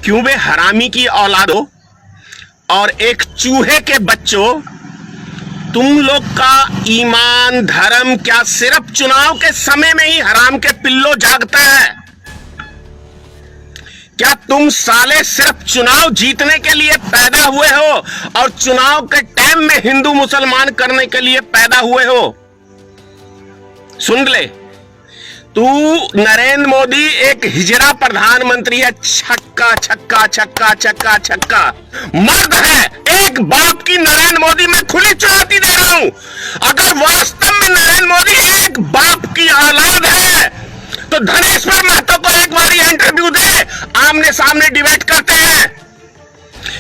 क्यों बे हरामी की औलादो और एक चूहे के बच्चों, तुम लोग का ईमान धर्म क्या सिर्फ चुनाव के समय में ही हराम के पिल्लो जागता है? क्या तुम साले सिर्फ चुनाव जीतने के लिए पैदा हुए हो और चुनाव के टाइम में हिंदू मुसलमान करने के लिए पैदा हुए हो? सुन ले, तू नरेंद्र मोदी एक हिजड़ा प्रधानमंत्री है। छक्का छक्का छक्का छक्का छक्का मर्द है। एक बाप की नरेंद्र मोदी मैं खुली चुनौती दे रहा हूं। अगर वास्तव में नरेंद्र मोदी एक बाप की औलाद है तो धनेश्वर महतो को एक बार इंटरव्यू दे, आमने सामने डिबेट करते हैं।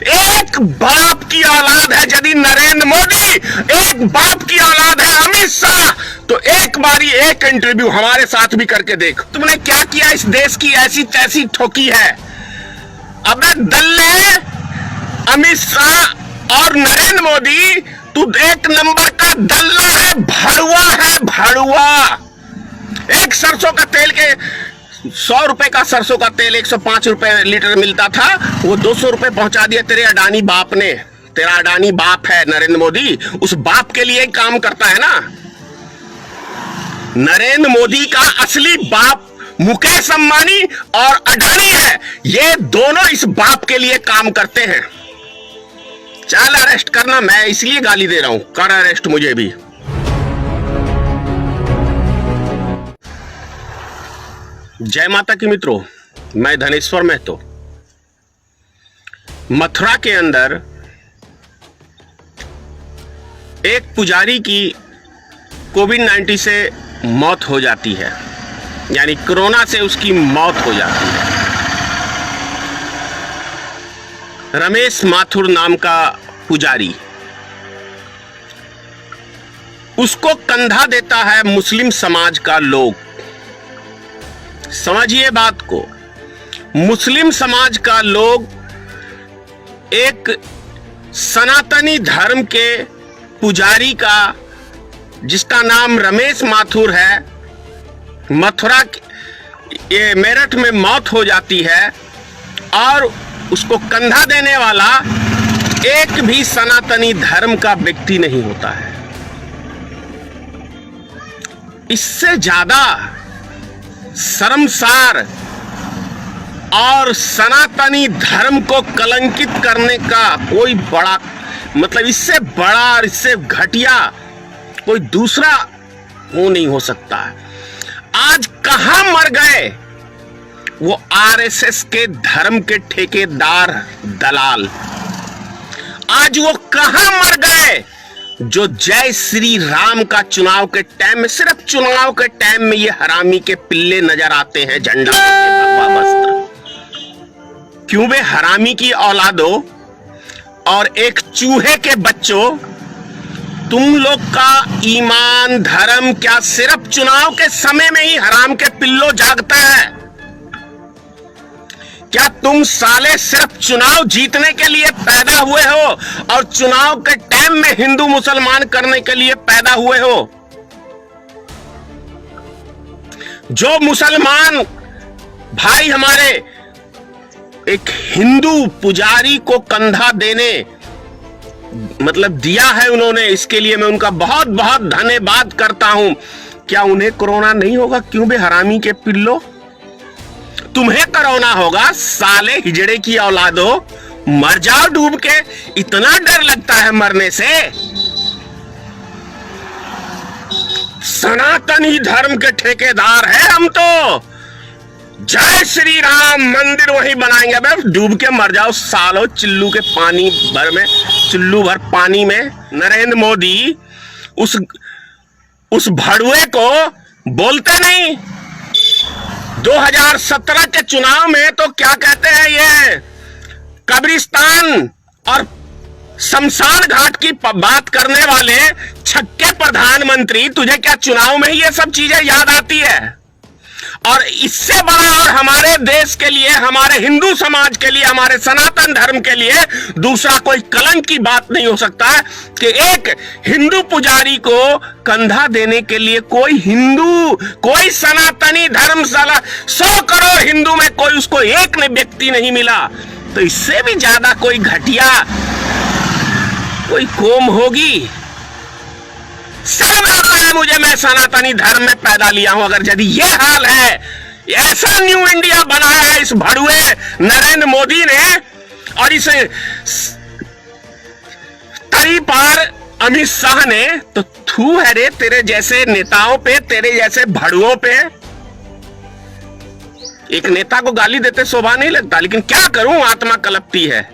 एक बाप की औलाद है यदि नरेंद्र मोदी, एक बाप की औलाद है अमित शाह, तो एक बारी एक इंटरव्यू हमारे साथ भी करके देख। तुमने क्या किया इस देश की ऐसी तैसी ठोकी है। अबे दल्ले, अमित शाह और नरेंद्र मोदी, तू एक नंबर का दल्ला है, भड़ुआ है, भड़ुआ। एक सरसों का तेल के 100 रुपए का सरसों का तेल 105 रुपए लीटर मिलता था, वो 200 रुपए पहुंचा दिया तेरे अडानी बाप ने। तेरा अडानी बाप है नरेंद्र मोदी, उस बाप के लिए काम करता है ना। नरेंद्र मोदी का असली बाप मुकेश अंबानी और अडानी है। ये दोनों इस बाप के लिए काम करते हैं। चल अरेस्ट करना, मैं इसलिए गाली दे रहा हूं, कर अरेस्ट मुझे भी। जय माता की मित्रों, मैं धनेश्वर महतो। मथुरा के अंदर एक पुजारी की कोविड-19 से मौत हो जाती है, यानी कोरोना से उसकी मौत हो जाती है। रमेश माथुर नाम का पुजारी, उसको कंधा देता है मुस्लिम समाज का लोग। समझिए बात को, मुस्लिम समाज का लोग एक सनातनी धर्म के पुजारी का, जिसका नाम रमेश माथुर है, मथुरा ये मेरठ में मौत हो जाती है और उसको कंधा देने वाला एक भी सनातनी धर्म का व्यक्ति नहीं होता है। इससे ज्यादा शर्मसार और सनातनी धर्म को कलंकित करने का कोई बड़ा, मतलब इससे बड़ा और इससे घटिया कोई दूसरा वो नहीं हो सकता है। आज कहां मर गए वो आरएसएस के धर्म के ठेकेदार दलाल? आज वो कहां मर गए जो जय श्री राम का चुनाव के टाइम में, सिर्फ चुनाव के टाइम में ये हरामी के पिल्ले नजर आते हैं झंडा भगवा वस्त्र। क्यों बे हरामी की औलादो और एक चूहे के बच्चों, तुम लोग का ईमान धर्म क्या सिर्फ चुनाव के समय में ही हराम के पिल्लो जागता है? क्या तुम साले सिर्फ चुनाव जीतने के लिए पैदा हुए हो और चुनाव के टाइम में हिंदू मुसलमान करने के लिए पैदा हुए हो? जो मुसलमान भाई हमारे एक हिंदू पुजारी को कंधा देने मतलब दिया है उन्होंने, इसके लिए मैं उनका बहुत बहुत धन्यवाद करता हूं। क्या उन्हें कोरोना नहीं होगा? क्यों बे हरामी के पिल्लो, तुम्हें कोरोना होगा साले हिजड़े की औलादो। मर जाओ डूब के, इतना डर लगता है मरने से? सनातनी धर्म के ठेकेदार है हम तो। जय श्री राम मंदिर वही बनाएंगे। अब डूब के मर जाओ सालो, चिल्लू के पानी भर में, चिल्लू भर पानी में। नरेंद्र मोदी उस भड़ुए को बोलते नहीं। 2017 के चुनाव में तो क्या कहते हैं, ये कब्रिस्तान और शमशान घाट की बात करने वाले छक्के प्रधानमंत्री, तुझे क्या चुनाव में ही ये सब चीजें याद आती है? और इससे बड़ा और हमारे देश के लिए, हमारे हिंदू समाज के लिए, हमारे सनातन धर्म के लिए दूसरा कोई कलंक की बात नहीं हो सकता है कि एक हिंदू पुजारी को कंधा देने के लिए कोई हिंदू, कोई सनातनी धर्मशाला 100 करोड़ हिंदू में कोई उसको एक व्यक्ति नहीं मिला तो इससे भी ज्यादा कोई घटिया कोई कौम होगी? शर्म आता है मुझे, मैं सनातनी धर्म में पैदा लिया हूं। अगर यदि ये हाल है, ऐसा न्यू इंडिया बनाया है इस भड़ुए नरेंद्र मोदी ने और इस तरी पार अमित शाह ने, तो थू है रे तेरे जैसे नेताओं पे, तेरे जैसे भड़ुओं पे। एक नेता को गाली देते शोभा नहीं लगता, लेकिन क्या करूं, आत्मा कलपती है।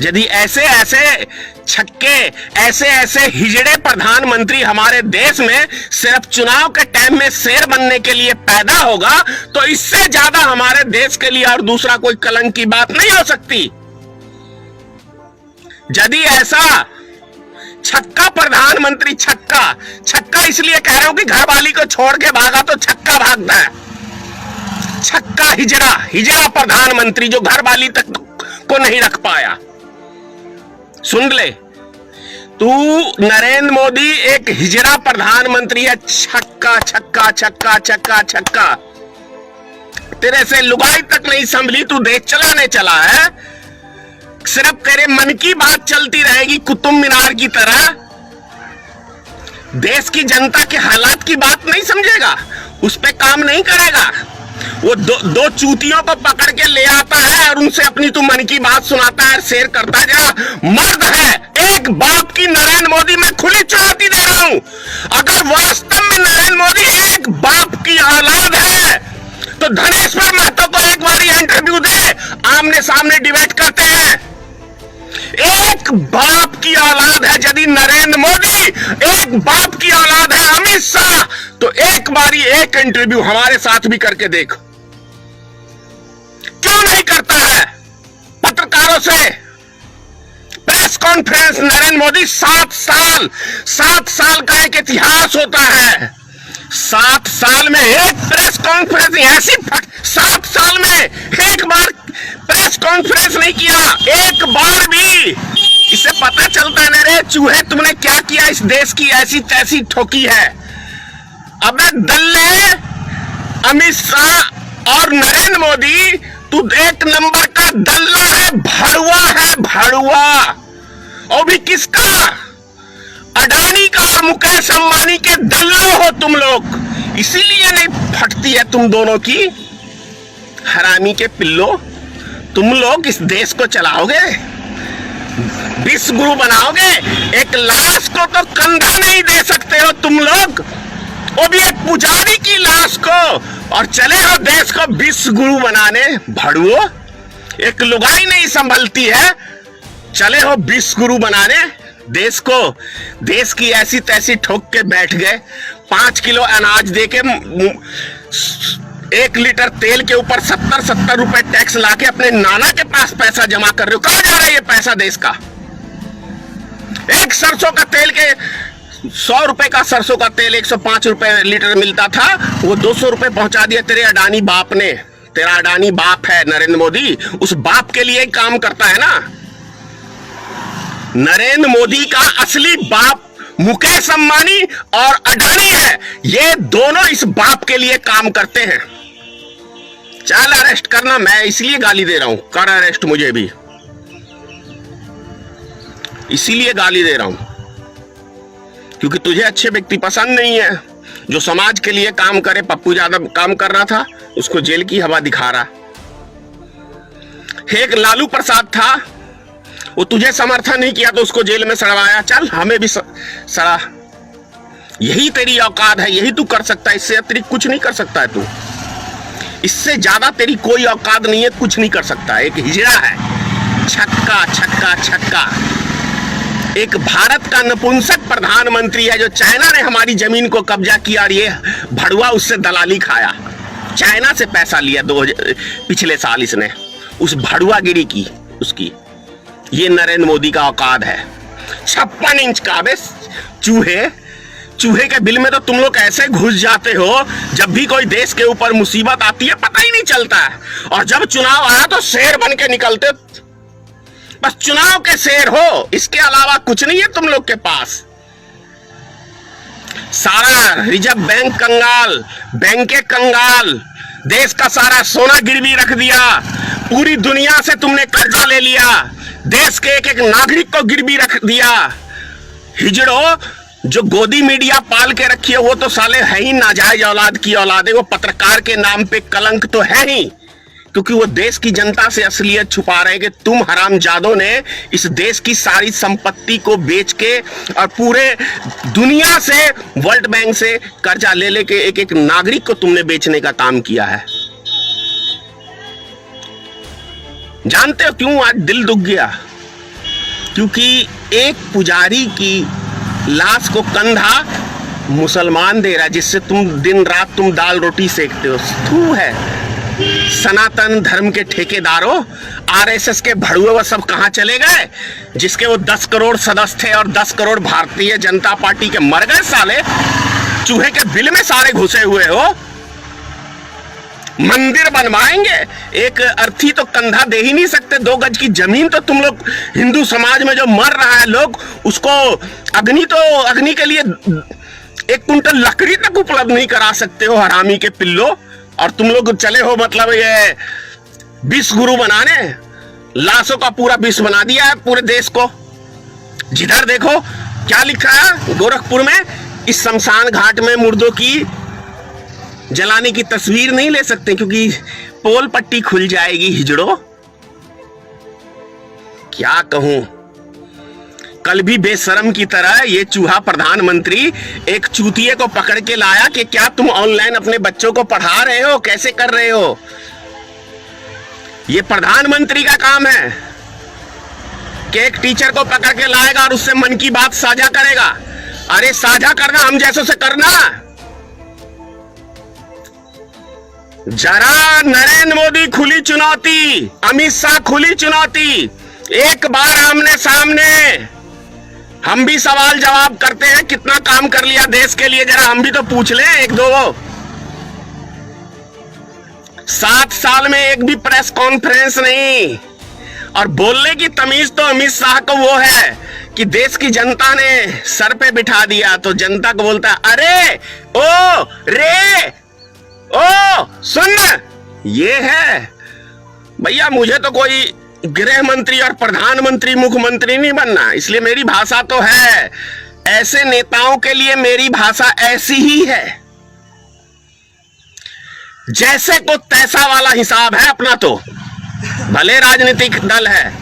यदि ऐसे ऐसे छक्के, ऐसे ऐसे हिजड़े प्रधानमंत्री हमारे देश में सिर्फ चुनाव के टाइम में शेर बनने के लिए पैदा होगा, तो इससे ज्यादा हमारे देश के लिए और दूसरा कोई कलंक की बात नहीं हो सकती। यदि ऐसा छक्का प्रधानमंत्री, छक्का इसलिए कह रहा हूं कि घरवाली को छोड़ के भागा तो छक्का भागता है। छक्का हिजड़ा प्रधानमंत्री जो घरवाली तक को नहीं रख पाया। सुन ले, तू नरेंद्र मोदी एक हिजड़ा प्रधानमंत्री है। छक्का छक्का छक्का छक्का छक्का, तेरे से लुगाई तक नहीं संभली, तू देश चलाने चला है। सिर्फ तेरे मन की बात चलती रहेगी कुतुब मीनार की तरह। देश की जनता के हालात की बात नहीं समझेगा, उस पे काम नहीं करेगा। वो दो चूतियों को पकड़ के ले आता है और उनसे अपनी तू मन की बात सुनाता है, शेयर करता है। जरा मर्द है, एक बाप की नरेंद्र मोदी मैं खुली चुनौती दे रहा हूं। अगर वास्तव में नरेंद्र मोदी एक बाप की औलाद है तो धनेश्वर महतो को एक बार इंटरव्यू दे, आमने सामने डिबेट करते हैं। एक बाप की औलाद है यदि नरेंद्र मोदी, एक बाप की औलाद है अमित शाह, तो एक बारी एक इंटरव्यू हमारे साथ भी करके देख। क्यों नहीं करता है पत्रकारों से प्रेस कॉन्फ्रेंस? नरेंद्र मोदी 7 साल का एक इतिहास होता है। 7 साल में एक प्रेस कॉन्फ्रेंस ऐसी 7 साल में एक बार प्रेस कॉन्फ्रेंस नहीं किया, एक बार भी। इससे पता चलता है रे चूहे, तुमने क्या किया, इस देश की ऐसी तैसी ठोकी है। अबे दल्ले, अमित शाह और नरेंद्र मोदी, तू एक नंबर का दल्ला है, भड़ुआ। और भी किसका? अडानी का और मुकेश अंबानी के दल्लो हो तुम लोग। इसीलिए नहीं फटती है तुम दोनों की। हरामी के पिल्लो, तुम लोग इस देश को चलाओगे, विश्व गुरु बनाओगे। एक लाश को तो कंधा नहीं दे सकते हो तुम लोग, वो भी एक पुजारी की लाश को, और चले हो देश को विश्व गुरु बनाने। भड़ुओ, एक लुगाई नहीं संभलती है, चले हो विश्व गुरु बनाने देश को। देश की ऐसी तैसी ठोक के बैठ गए। 5 किलो अनाज देके 1 लीटर तेल के ऊपर 70 रुपए टैक्स लाके अपने नाना के पास पैसा जमा कर रहे हो। कहां जा रहा है ये पैसा देश का? एक सरसों का तेल के 100 रुपए का सरसों का तेल 105 रुपए लीटर मिलता था, वो 200 रुपए पहुंचा दिया तेरे अडानी बाप ने। तेरा अडानी बाप है नरेंद्र मोदी, उस बाप के लिए काम करता है ना। नरेंद्र मोदी का असली बाप मुकेश अंबानी और अडानी है। ये दोनों इस बाप के लिए काम करते हैं। चल अरेस्ट करना, मैं इसलिए गाली दे रहा हूं, कर अरेस्ट मुझे भी, इसीलिए गाली दे रहा हूं क्योंकि तुझे अच्छे व्यक्ति पसंद नहीं है। जो समाज के लिए काम करे, पप्पू यादव काम कर रहा था, उसको जेल की हवा दिखा रहा। एक लालू प्रसाद था, वो तुझे समर्थन नहीं किया तो उसको जेल में सड़वाया। चल हमें भी सड़ा। यही तेरी औकात है, यही तू कर सकता है, इससे अतिरिक्त कुछ नहीं कर सकता है तू। इससे ज्यादा तेरी कोई औकात नहीं है, कुछ नहीं कर सकता। एक हिजड़ा है, छक्का छक्का छक्का। एक भारत का नपुंसक प्रधानमंत्री है जो चाइना ने हमारी जमीन को कब्जा किया और ये भड़ुआ उससे दलाली खाया। चाइना से पैसा लिया पिछले साल इसने, उस भड़ुआगिरी की उसकी। ये नरेंद्र मोदी का औकात है। 56 इंच का। बे चूहे के बिल में तो तुम लोग ऐसे घुस जाते हो, जब भी कोई देश के ऊपर मुसीबत आती है पता ही नहीं चलता है, और जब चुनाव आया तो शेर बन के निकलते। बस चुनाव के शेर हो, इसके अलावा कुछ नहीं है तुम लोग के पास। सारा रिजर्व बैंक कंगाल, बैंकें कंगाल, देश का सारा सोना गिरवी रख दिया, पूरी दुनिया से तुमने कर्जा ले लिया, देश के एक एक नागरिक को गिरवी रख दिया। हिजड़ो, जो गोदी मीडिया पाल के रखी है वो तो साले है ही नाजायज औलाद की औलाद है। वो पत्रकार के नाम पे कलंक तो है ही, क्योंकि वो देश की जनता से असलियत छुपा रहे हैं कि तुम हरामजादों ने इस देश की सारी संपत्ति को बेच के और पूरे दुनिया से, वर्ल्ड बैंक से कर्जा ले लेके एक एक नागरिक को तुमने बेचने का काम किया है। जानते हो क्यों आज दिल दुख गया? क्योंकि एक पुजारी की लाश को कंधा मुसलमान दे रहा है, जिससे तुम दिन रात तुम दाल रोटी सेकते हो। थू है। सनातन धर्म के ठेकेदारों, आरएसएस के भड़ुए वो सब कहां चले गए? जिसके वो 10 करोड़ सदस्य थे और 10 करोड़ भारतीय जनता पार्टी के मर गए साले। चूहे के बिल में सारे घुसे हुए हो। मंदिर बनवाएंगे, एक अर्थी तो कंधा दे ही नहीं सकते। 2 गज की जमीन तो तुम लोग, हिंदू समाज में जो मर रहा है लोग, उसको अग्नि के लिए 1 कुंटल लकड़ी तक उपलब्ध नहीं करा सकते हो, हरामी के पिल्लो। और तुम लोग चले हो मतलब ये विष गुरु बनाने, लाशों का पूरा विष बना दिया है पूरे देश को। जिधर देखो क्या लिखा है गोरखपुर में, इस शमशान घाट में मुर्दों की जलाने की तस्वीर नहीं ले सकते क्योंकि पोल पट्टी खुल जाएगी। हिजड़ो, क्या कहूं। कल भी बेशरम की तरह ये चूहा प्रधानमंत्री एक चूतिए को पकड़ के लाया कि क्या तुम ऑनलाइन अपने बच्चों को पढ़ा रहे हो, कैसे कर रहे हो? ये प्रधानमंत्री का काम है कि एक टीचर को पकड़ के लाएगा और उससे मन की बात साझा करेगा। अरे साझा करना हम जैसों से करना। जरा नरेंद्र मोदी खुली चुनौती, अमित शाह खुली चुनौती, एक बार आमने सामने। हम भी सवाल जवाब करते हैं, कितना काम कर लिया देश के लिए, जरा हम भी तो पूछ लें 1-2। 7 साल में एक भी प्रेस कॉन्फ्रेंस नहीं। और बोलने की तमीज तो अमित शाह को वो है कि देश की जनता ने सर पे बिठा दिया तो जनता को बोलता है, अरे ओ रे ओ सुन। ये है भैया, मुझे तो कोई गृह मंत्री और प्रधानमंत्री मुख्यमंत्री नहीं बनना, इसलिए मेरी भाषा तो है। ऐसे नेताओं के लिए मेरी भाषा ऐसी ही है। जैसे को तैसा वाला हिसाब है अपना। तो भले राजनीतिक दल है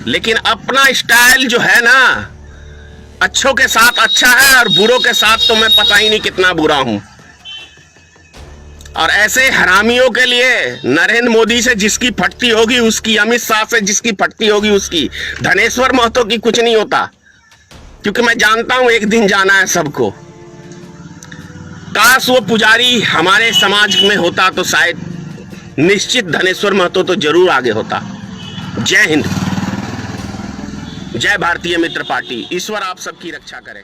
लेकिन अपना स्टाइल जो है ना, अच्छों के साथ अच्छा है और बुरों के साथ तो मैं पता ही नहीं कितना बुरा हूं। और ऐसे हरामियों के लिए नरेंद्र मोदी से जिसकी फटती होगी उसकी, अमित शाह से जिसकी फटती होगी उसकी, धनेश्वर महतो की कुछ नहीं होता। क्योंकि मैं जानता हूं एक दिन जाना है सबको। काश वो पुजारी हमारे समाज में होता तो शायद निश्चित धनेश्वर महतो तो जरूर आगे होता। जय हिंद, जय भारतीय मित्र पार्टी। ईश्वर आप सबकी रक्षा करे।